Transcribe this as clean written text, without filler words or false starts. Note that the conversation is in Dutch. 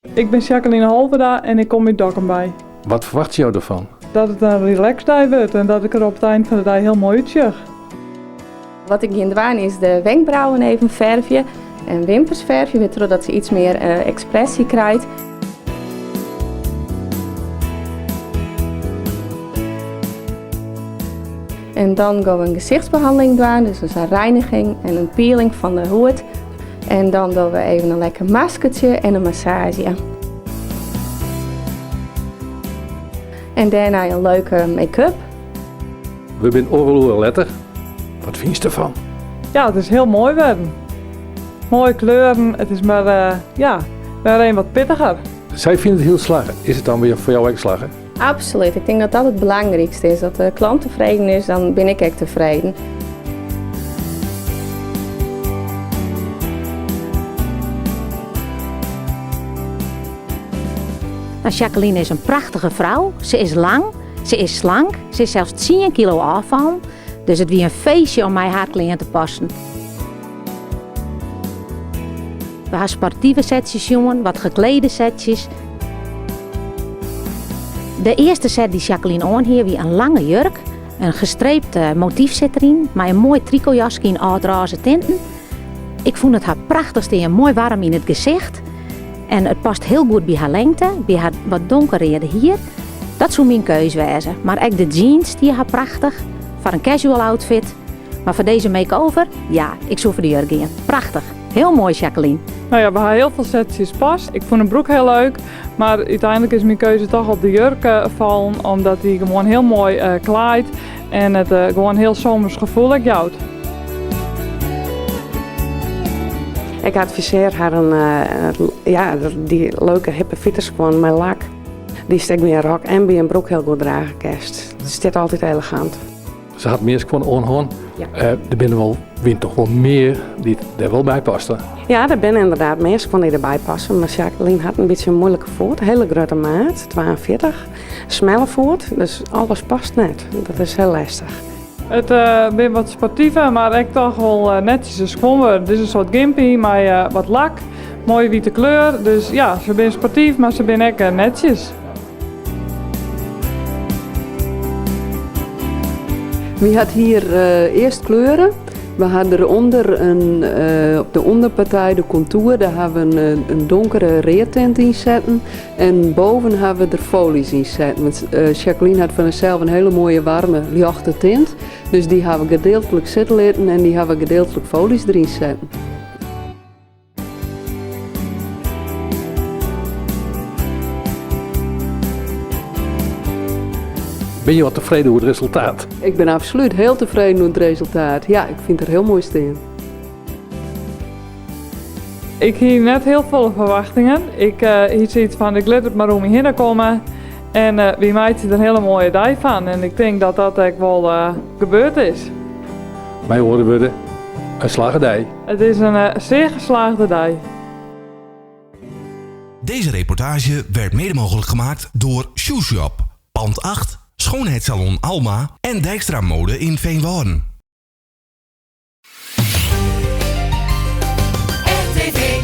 Ik ben Jacqueline Halverda en ik kom uit Dokkum. Wat verwacht je ervan? Dat het een relaxed dag wordt en dat ik er op het eind van de dag heel mooi uitzag. Wat ik ga doen is de wenkbrauwen even verven en wimpers verven, zodat ze iets meer expressie krijgt. En dan gaan we een gezichtsbehandeling doen, dus een reiniging en een peeling van de huid. En dan doen we even een lekker maskertje en een massage. En daarna een leuke make-up. We zijn overal letter. Wat vind je ervan? Ja, het is heel mooi worden. Mooie kleuren, het is maar weer een wat pittiger. Zij vinden het heel slagen. Is het dan weer voor jou ook slagen? Absoluut, ik denk dat dat het belangrijkste is. Dat de klant tevreden is, dan ben ik ook tevreden. Nou, Jacqueline is een prachtige vrouw. Ze is lang, ze is slank, ze is zelfs 10 kilo afval. Dus het wie een feestje om mijn haarkleren te passen. We hebben sportieve setjes, jongen, wat geklede setjes. De eerste set die Jacqueline aan hier wie een lange jurk. Een gestreept motief zit erin, met een mooi tricotjasje in oud-roze tinten. Ik vond het haar prachtigste en mooi warm in het gezicht. En het past heel goed bij haar lengte, bij haar wat donkerrede hier. Dat zou mijn keuze wezen. Maar ook de jeans, die haar prachtig. Voor een casual outfit. Maar voor deze make-over, ja, ik zou voor de jurk gaan. Prachtig. Heel mooi, Jacqueline. Nou ja, we hebben heel veel setjes past. Ik vond een broek heel leuk, maar uiteindelijk is mijn keuze toch op de jurk vallen. Omdat die gewoon heel mooi klaait en het gewoon heel zomers gevoelig houdt. Ik adviseer haar die leuke hippe fietsers gewoon met lak. Die steekt bij een rok en bij een broek heel goed dragen kerst. Het zit altijd elegant. Ze had meer gewoon onhoorn. Ja. Er binnen wel wint toch wel meer die er wel bij pasten. Ja, er zijn inderdaad mensen van die erbij passen. Maar Jacqueline had een beetje een moeilijke voet. Een hele grote maat, 42. Smelle voet, dus alles past net. Dat is heel lastig. Het ben wat sportiever, maar ik toch wel netjes is gewoon. Dit is een soort gimpy met wat lak, mooie witte kleur. Dus ja, ze ben sportief, maar ze ben ook netjes. We hadden hier eerst kleuren. We hadden eronder op de onderpartij de contour, daar hebben we een donkere reertint in zetten. En boven hebben we er folies in zetten. Want Jacqueline had van zichzelf een hele mooie warme, lichte tint. Dus die hebben we gedeeltelijk zitten laten en die hebben we gedeeltelijk folies erin zetten. Ben je wat tevreden over het resultaat? Ik ben absoluut heel tevreden met het resultaat. Ja, ik vind het heel mooi staan. Ik hier net heel veel verwachtingen. Ik hier zoiets van, ik let het maar om me heen komen. En wie maakt er een hele mooie dag van. En ik denk dat dat ook wel gebeurd is. Wij horen we een slagendij. Het is een zeer geslaagde dag. Deze reportage werd mede mogelijk gemaakt door Shoe Shop, Pand 8, Schoonheidssalon Alma en Dijkstra Mode in Veenwouden. RTV